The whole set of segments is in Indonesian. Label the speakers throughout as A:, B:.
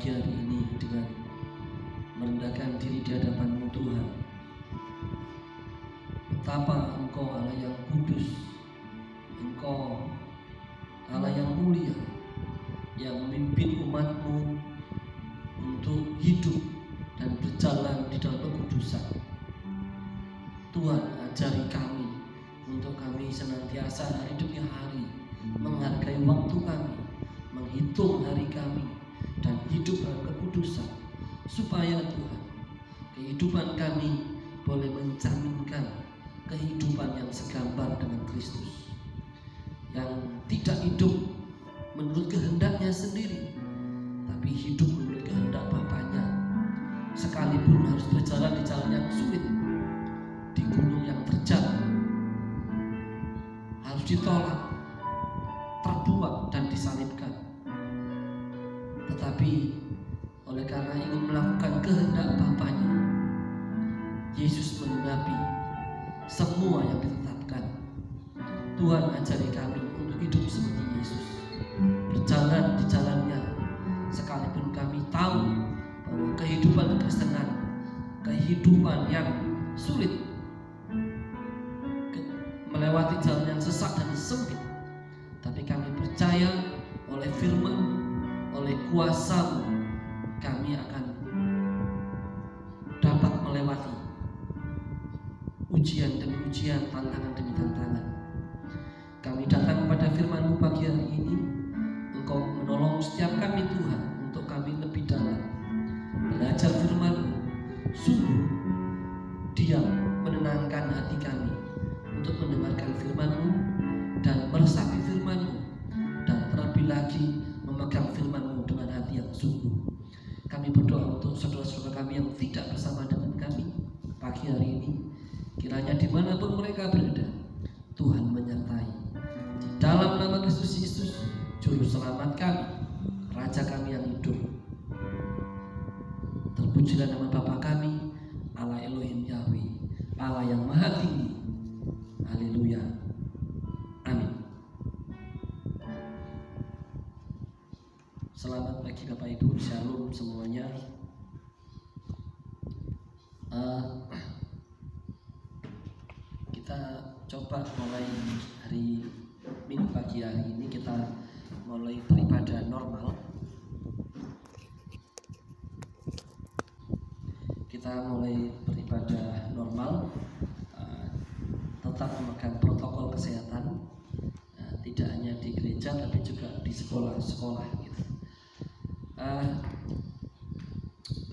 A: pagi hari ini dengan merendahkan diri di hadapan-Mu Tuhan. Betapa Engkau Allah yang kudus, Engkau Allah yang mulia, yang memimpin umat-Mu untuk hidup dan berjalan di dalam kekudusan. Tuhan, ajari kami untuk kami senantiasa hari demi hari menghargai waktu kami, menghitung hari kami, dan hidup dalam kekudusan, supaya Tuhan, kehidupan kami boleh mencerminkan kehidupan yang segambar dengan Kristus, yang tidak hidup menurut kehendaknya sendiri, tapi hidup menurut kehendak Bapaknya, sekalipun harus berjalan di jalan yang sulit, di gunung yang terjal, harus ditolak, terbuang dan disalibkan. Tetapi oleh karena ingin melakukan kehendak Bapaknya, Yesus menenapi semua yang ditetapkan. Tuhan, ajari kami untuk hidup seperti Yesus, berjalan di jalannya, sekalipun kami tahu bahwa kehidupan kekristenan, kehidupan yang sulit, melewati jalan yang sesak dan sempit, tapi kami percaya oleh firman, oleh kuasa-Mu, kami akan dapat melewati ujian demi ujian, tantangan demi tantangan. Kami datang kepada firman-Mu pagi hari ini. Engkau dimanapun mereka berada, Tuhan menyertai. Di dalam nama Kristus Yesus, Juru Selamat kami, Raja kami yang hidup, terpujilah nama Bapa kami, Allah Elohim Yahweh, Allah yang Maha Tinggi. Haleluya. Amin. Selamat pagi Bapak Ibu, Shalom semuanya. Kita coba mulai hari Minggu pagi hari ini, kita mulai beribadah normal. Kita mulai beribadah normal, tetap memegang protokol kesehatan, tidak hanya di gereja tapi juga di sekolah-sekolah gitu.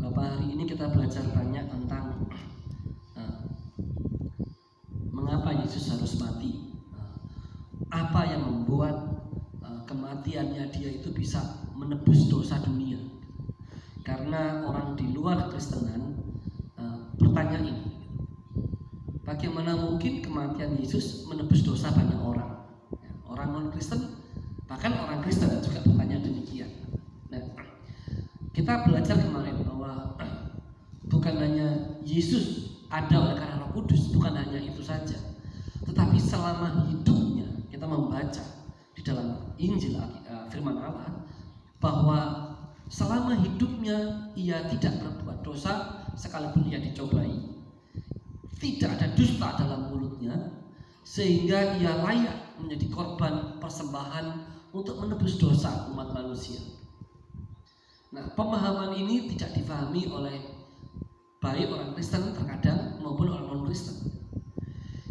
A: Beberapa hari ini kita belajar banyak tentang mengapa Yesus harus mati, apa yang membuat kematiannya dia itu bisa menebus dosa dunia. Karena orang di luar Kristenan bertanya ini, bagaimana mungkin kematian Yesus menebus dosa banyak orang? Orang non-Kristen, bahkan orang Kristen juga bertanya demikian. Nah, kita belajar kemarin bahwa bukan hanya Yesus ada oleh karena Roh Kudus, bukan hanya itu saja, tetapi selama hidupnya kita membaca di dalam Injil firman Allah bahwa selama hidupnya ia tidak berbuat dosa sekalipun ia dicobai. Tidak ada dusta dalam mulutnya, sehingga ia layak menjadi korban persembahan untuk menebus dosa umat manusia. Nah, pemahaman ini tidak difahami oleh baik orang Kristen terkadang maupun orang non-Kristen.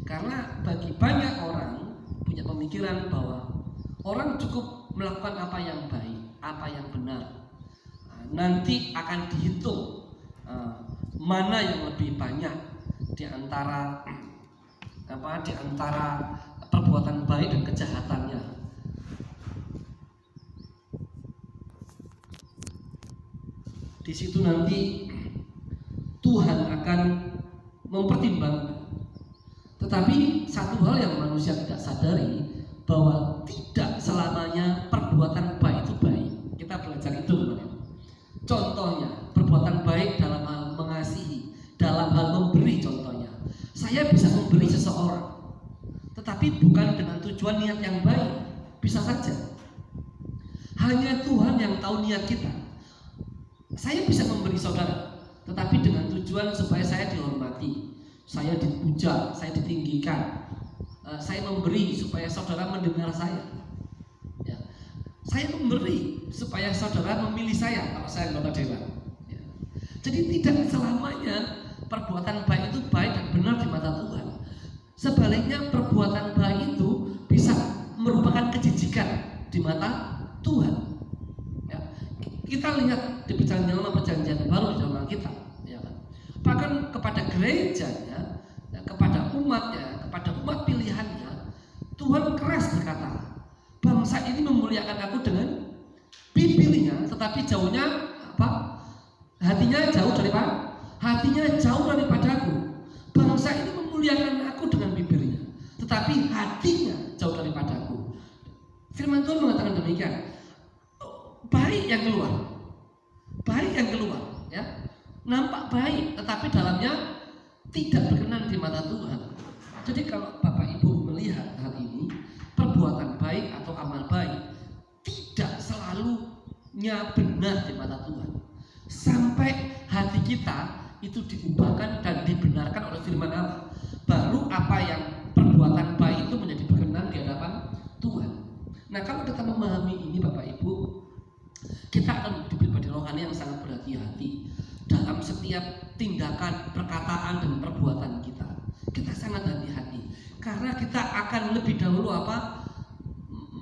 A: Karena bagi banyak orang punya pemikiran bahwa orang cukup melakukan apa yang baik, apa yang benar. Nanti akan dihitung mana yang lebih banyak di antara perbuatan baik dan kejahatannya. Di situ nanti Tuhan akan mempertimbangkan. Tetapi satu hal yang manusia tidak sadari, bahwa tidak selamanya perbuatan baik itu baik. Kita belajar itu kemarin. Contohnya, perbuatan baik dalam hal mengasihi, dalam hal memberi. Contohnya, saya bisa memberi seseorang, tetapi bukan dengan tujuan niat yang baik. Bisa saja. Hanya Tuhan yang tahu niat kita. Saya bisa memberi saudara, tetapi dengan tujuan supaya saya dihormati, saya dipuja, saya ditinggikan. Saya memberi supaya saudara mendengar saya. Ya. Saya memberi supaya saudara memilih saya kalau saya anggota dewan. Ya. Jadi tidak selamanya perbuatan baik itu baik dan benar di mata Tuhan. Sebaliknya perbuatan baik itu bisa merupakan kejijikan di mata Tuhan. Ya. Kita lihat di perjanjian lama, perjanjian baru di dalam Alkitab. Ya. Bahkan kepada gerejanya, ya, kepada umatnya, kepada umat pilihannya, Tuhan keras berkata, bangsa ini memuliakan aku dengan bibirnya, tetapi jauhnya apa? Hatinya jauh daripada aku. Bangsa ini memuliakan aku dengan bibirnya, tetapi hatinya jauh daripada aku. Firman Tuhan mengatakan demikian. Baik yang keluar, ya, nampak baik, tetapi dalamnya tidak berkenan di mata Tuhan. Jadi kalau Bapak Ibu melihat hal ini, perbuatan baik atau amal baik tidak selalunya benar di mata Tuhan. Sampai hati kita itu diubahkan dan dibenarkan oleh firman Allah, baru apa yang perbuatan baik itu menjadi berkenan di hadapan Tuhan. Nah, kalau kita memahami ini Bapak Ibu, kita akan diberi pribadi rohani yang sangat berhati-hati dalam setiap tindakan, perkataan dan perbuatan kita. Kita sangat hati-hati karena kita akan lebih dahulu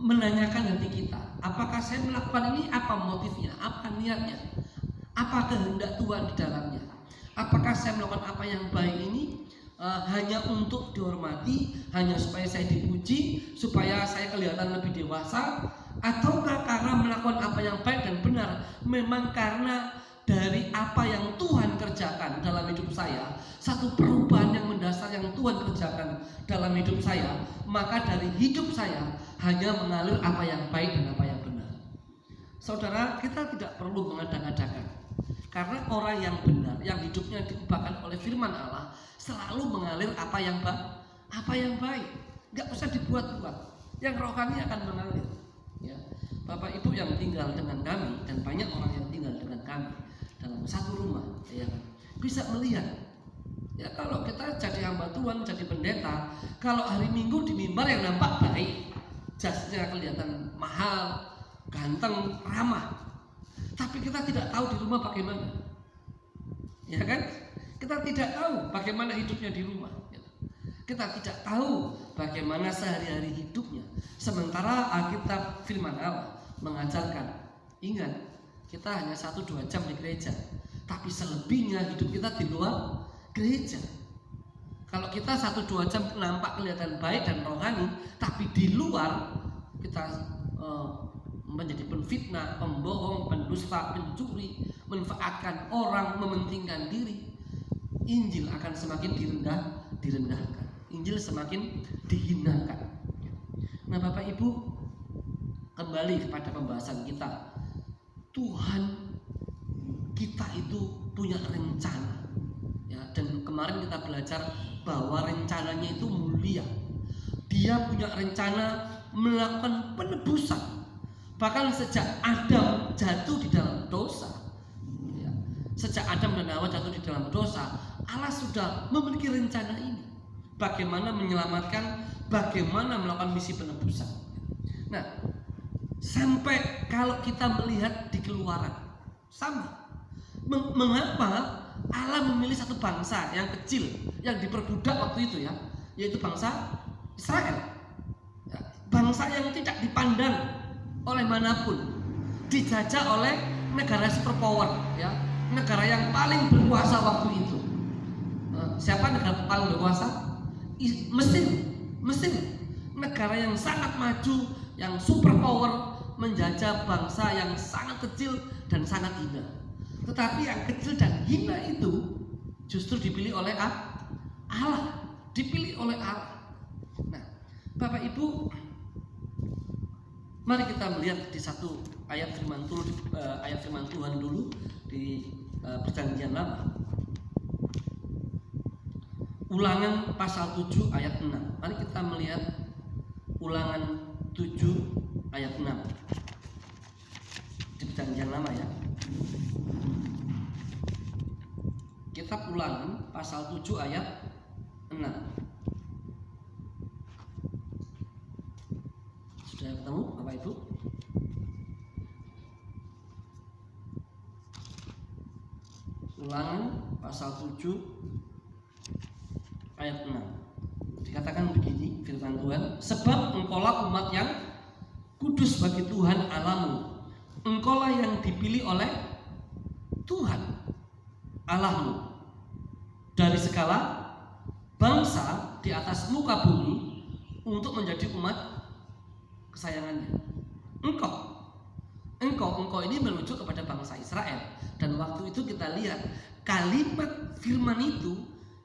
A: menanyakan hati kita, apakah saya melakukan ini, apa motifnya, apa niatnya, apa kehendak Tuhan di dalamnya. Apakah saya melakukan apa yang baik ini hanya untuk dihormati, hanya supaya saya dipuji, supaya saya kelihatan lebih dewasa, ataukah karena melakukan apa yang baik dan benar memang karena dari apa yang Tuhan kerjakan dalam hidup saya, satu perubahan yang mendasar yang Tuhan kerjakan dalam hidup saya, maka dari hidup saya hanya mengalir apa yang baik dan apa yang benar. Saudara, kita tidak perlu mengada-ngadakan, karena orang yang benar, yang hidupnya diubahkan oleh firman Allah, selalu mengalir apa yang baik. Gak usah dibuat-buat, yang rohani akan mengalir. Ya, Bapak Ibu yang tinggal dengan kami, dan banyak orang yang tinggal dengan kami dalam satu rumah, ya, bisa melihat. Ya, kalau kita jadi hamba Tuhan, jadi pendeta, kalau hari Minggu di mimbar yang nampak baik, jasnya kelihatan mahal, ganteng, ramah, tapi kita tidak tahu di rumah bagaimana, ya kan? Kita tidak tahu bagaimana hidupnya di rumah. Kita tidak tahu bagaimana sehari-hari hidupnya. Sementara Alkitab firman Allah mengajarkan, ingat, kita hanya 1-2 jam di gereja, tapi selebihnya hidup kita di luar gereja. Kalau kita 1-2 jam nampak kelihatan baik dan rohani, tapi di luar kita menjadi penfitnah, pembohong, pendusta, pencuri, memanfaatkan orang, mementingkan diri, Injil akan semakin direndahkan. Injil semakin dihinakan. Nah, Bapak Ibu, kembali kepada pembahasan kita. Tuhan kita itu punya rencana, ya, dan kemarin kita belajar bahwa rencananya itu mulia. Dia punya rencana melakukan penebusan. Bahkan sejak Adam jatuh di dalam dosa, ya, sejak Adam dan Hawa jatuh di dalam dosa, Allah sudah memiliki rencana ini. Bagaimana menyelamatkan, bagaimana melakukan misi penebusan. Nah, sampai kalau kita melihat di Keluaran, sama. Mengapa Allah memilih satu bangsa yang kecil, yang diperbudak waktu itu, ya, yaitu bangsa Israel, ya, bangsa yang tidak dipandang oleh manapun, dijajah oleh negara superpower, ya, negara yang paling berkuasa waktu itu. Siapa negara paling berkuasa? Mesir, negara yang sangat maju, yang superpower, menjajah bangsa yang sangat kecil dan sangat hina. Tetapi yang kecil dan hina itu justru dipilih oleh Allah, dipilih oleh Allah. Nah, Bapak Ibu, mari kita melihat di satu ayat firman Tuhan dulu di Perjanjian Lama. Ulangan pasal 7 ayat 6. Mari kita melihat Ulangan 7 ayat 6 di Perjanjian Lama, ya. Kitab Ulangan pasal 7 ayat 6. Sudah ketemu Bapak Ibu? Ulangan pasal 7 ayat 6. Dikatakan begini firman Tuhan, sebab engkaulah umat yang kudus bagi Tuhan Allahmu. Engkaulah yang dipilih oleh Tuhan Allahmu dari segala bangsa di atas muka bumi untuk menjadi umat kesayangannya. Engkau ini merujuk kepada bangsa Israel. Dan waktu itu kita lihat kalimat firman itu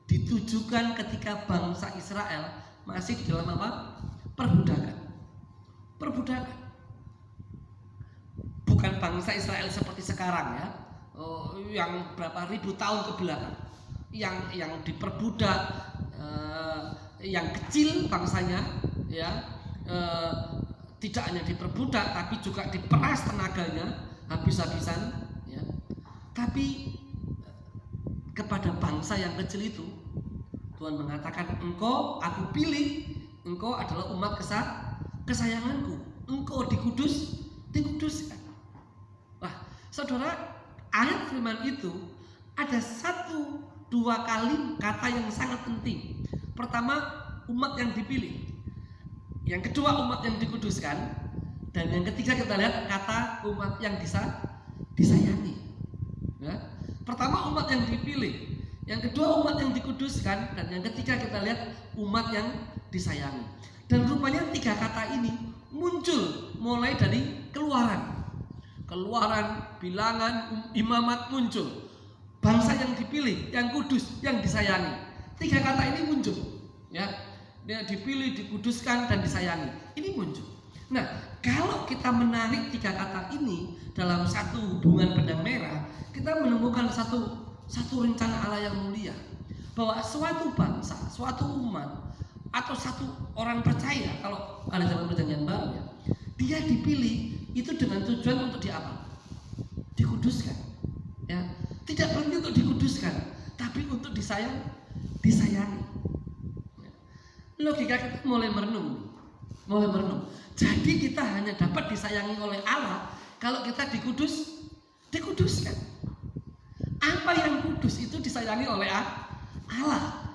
A: ditujukan ketika bangsa Israel masih di dalam apa? Perbudakan. Bukan bangsa Israel seperti sekarang, ya, yang berapa ribu tahun ke belakang, yang diperbudak, yang kecil bangsanya, ya, tidak hanya diperbudak tapi juga diperas tenaganya habis-habisan, ya. Tapi kepada bangsa yang kecil itu Tuhan mengatakan, engkau aku pilih, engkau adalah umat kesayanganku, engkau dikuduskan. Wah, saudara, ayat firman itu ada 1-2 kali kata yang sangat penting. Pertama, umat yang dipilih. Yang kedua, umat yang dikuduskan. Dan yang ketiga kita lihat kata umat yang disayangi, ya. Pertama, umat yang dipilih. Yang kedua, umat yang dikuduskan. Dan yang ketiga kita lihat umat yang disayangi. Dan rupanya 3 kata ini muncul mulai dari Keluaran. Keluaran, Bilangan, Imamat muncul. Bangsa yang dipilih, yang kudus, yang disayangi. 3 kata ini muncul. Ya, dia dipilih, dikuduskan, dan disayangi. Ini muncul. Nah, kalau kita menarik 3 kata ini dalam satu hubungan benang merah, kita menemukan satu rencana Allah yang mulia. Bahwa suatu bangsa, suatu umat, atau satu orang percaya, kalau ada zaman perjanjian baru ya, dia dipilih itu dengan tujuan untuk dikuduskan, ya. Tidak berhenti untuk dikuduskan, tapi untuk disayangi. Logika kita mulai merenung. Jadi kita hanya dapat disayangi oleh Allah kalau kita dikuduskan. Apa yang kudus itu disayangi oleh Allah.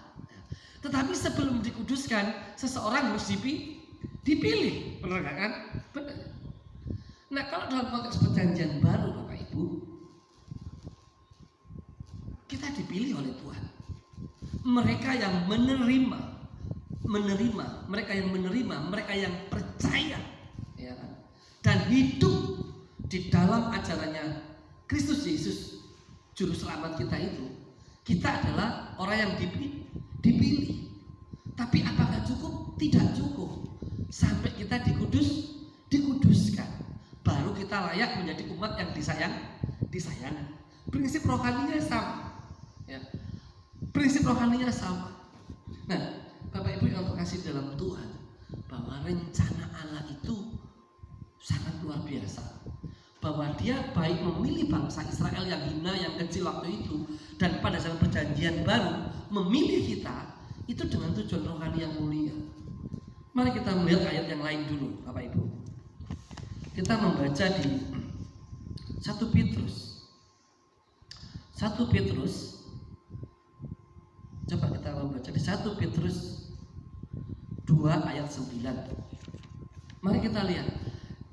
A: Tetapi sebelum dikuduskan, seseorang harus dipilih, benar kan? Benar. Nah, kalau dalam konteks perjanjian baru, Bapak Ibu, kita dipilih oleh Tuhan. Mereka yang menerima, mereka yang percaya, ya kan? Dan hidup di dalam ajarannya Kristus Yesus, Juru Selamat kita itu, kita adalah orang yang dipilih. Tapi apakah cukup? Tidak cukup. Sampai kita dikuduskan, baru kita layak menjadi umat yang disayangi. Prinsip rohaninya sama, ya. Prinsip rohaninya sama. Nah, Bapak Ibu yang terkasih dalam Tuhan, bahwa rencana Allah itu sangat luar biasa. Bahwa dia baik memilih bangsa Israel yang hina, yang kecil waktu itu, dan pada zaman perjanjian baru memilih kita itu dengan tujuan rohani yang mulia. Mari kita melihat ayat yang lain dulu, Bapak Ibu. Kita membaca di 1 Petrus. Coba kita membaca di 1 Petrus 2 ayat 9. Mari kita lihat.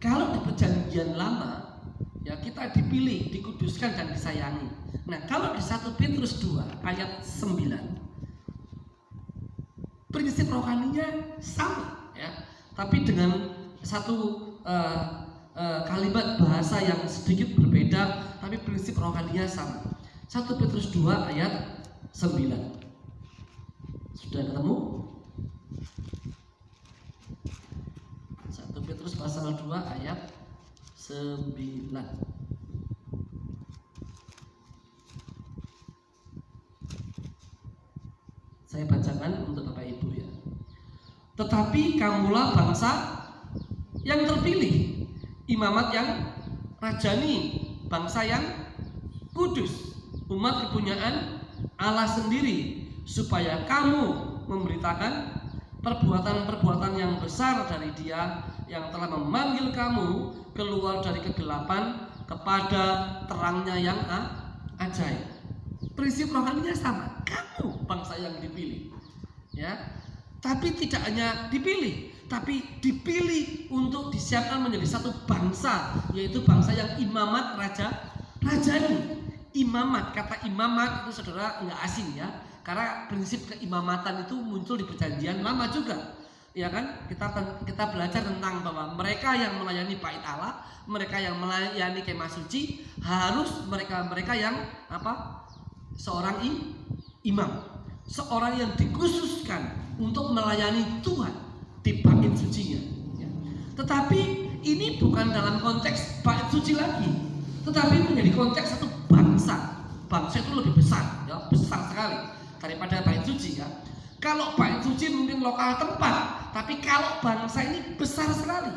A: Kalau di perjanjian lama, ya, kita dipilih, dikuduskan, dan disayangi. Nah, kalau di 1 Petrus 2 ayat 9, prinsip rohaninya sama, ya, tapi dengan satu kalimat bahasa yang sedikit berbeda, tapi prinsip rohaninya sama. 1 Petrus 2 ayat 9. Sudah ketemu? 1 Petrus pasal 2 ayat 9. Saya bacakan untuk Bapak Ibu, ya. Tetapi kamulah bangsa yang terpilih, imamat yang rajani, bangsa yang kudus, umat kepunyaan Allah sendiri, supaya kamu memberitakan perbuatan-perbuatan yang besar dari Dia yang telah memanggil kamu keluar dari kegelapan kepada terangnya yang ajaib. Prinsip rohaninya sama. Kamu bangsa yang dipilih, ya. Tapi tidak hanya dipilih, tapi dipilih untuk disiapkan menjadi satu bangsa, yaitu bangsa yang imamat rajani. Imamat, kata imamat itu saudara nggak asing, ya, karena prinsip keimamatan itu muncul di perjanjian lama juga, ya kan? Kita belajar tentang bahwa mereka yang melayani bait Allah, mereka yang melayani kemah suci, harus mereka yang seorang imam, seorang yang dikhususkan untuk melayani Tuhan di bait sucinya, ya. Tetapi ini bukan dalam konteks bait suci lagi, tetapi menjadi konteks satu bangsa. Bangsa itu lebih besar, ya, besar sekali daripada bait suci, ya. Kalau bait suci mungkin lokal tempat, tapi kalau bangsa ini besar sekali.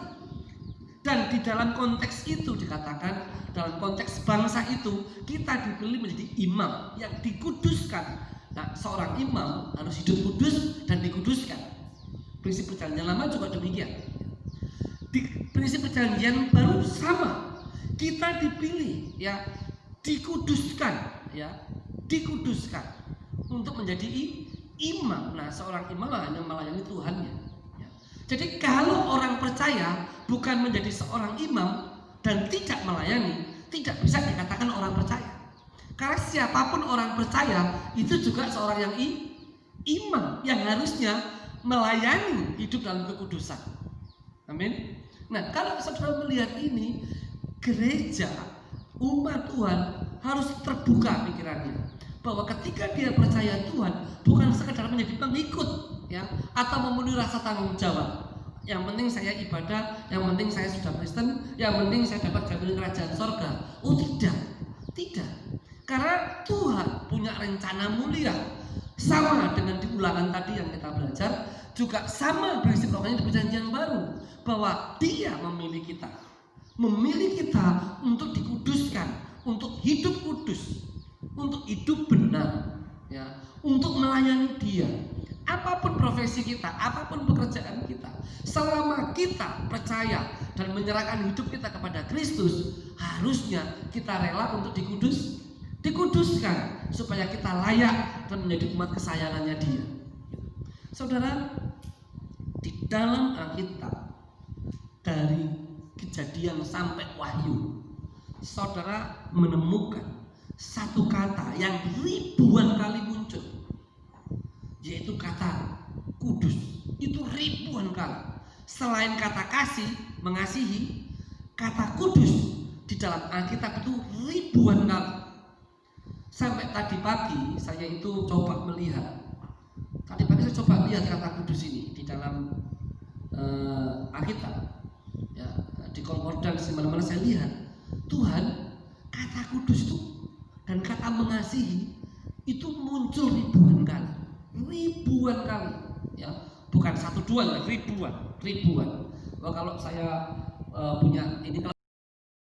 A: Dan di dalam konteks itu dikatakan, dalam konteks bangsa itu kita dipilih menjadi imam yang dikuduskan. Nah, seorang imam harus hidup kudus dan dikuduskan. Prinsip perjanjian lama juga demikian. Di prinsip perjanjian baru sama. Kita dipilih, ya, dikuduskan, ya, dikuduskan untuk menjadi imam. Nah, seorang imam hanya melayani Tuhannya, ya. Jadi kalau orang percaya bukan menjadi seorang imam dan tidak melayani, tidak bisa dikatakan orang percaya. Karena siapapun orang percaya itu juga seorang yang imam yang harusnya melayani hidup dalam kekudusan. Amin. Nah, kalau saudara melihat ini, gereja, umat Tuhan harus terbuka pikirannya, bahwa ketika dia percaya Tuhan bukan sekedar menjadi pengikut ya, atau memenuhi rasa tanggung jawab. Yang penting saya ibadah, yang penting saya sudah Kristen, yang penting saya dapat jaminan kerajaan sorga. Oh tidak. Karena Tuhan punya rencana mulia. Sama dengan di Ulangan tadi yang kita belajar, juga sama prinsip rohani di Perjanjian Baru, bahwa Dia memilih kita untuk dikuduskan, untuk hidup kudus, untuk hidup benar, ya, untuk melayani Dia. Apapun profesi kita, apapun pekerjaan kita, selama kita percaya dan menyerahkan hidup kita kepada Kristus, harusnya kita rela untuk dikuduskan supaya kita layak dan menjadi umat kesayangannya Dia. Saudara, di dalam Alkitab dari Kejadian sampai Wahyu, saudara menemukan satu kata yang ribuan kali muncul, yaitu kata kudus. Itu ribuan kali. Selain kata kasih, mengasihi, kata kudus di dalam Alkitab itu ribuan kali. Sampai tadi pagi saya itu coba melihat. Tadi pagi saya coba lihat kata kudus ini di dalam Alkitab. Ya, di konkordans di mana-mana saya lihat Tuhan kata kudus itu dan kata mengasihi itu muncul ribuan kali, ya, bukan satu dua, ribuan. Kalau saya punya ini, kalau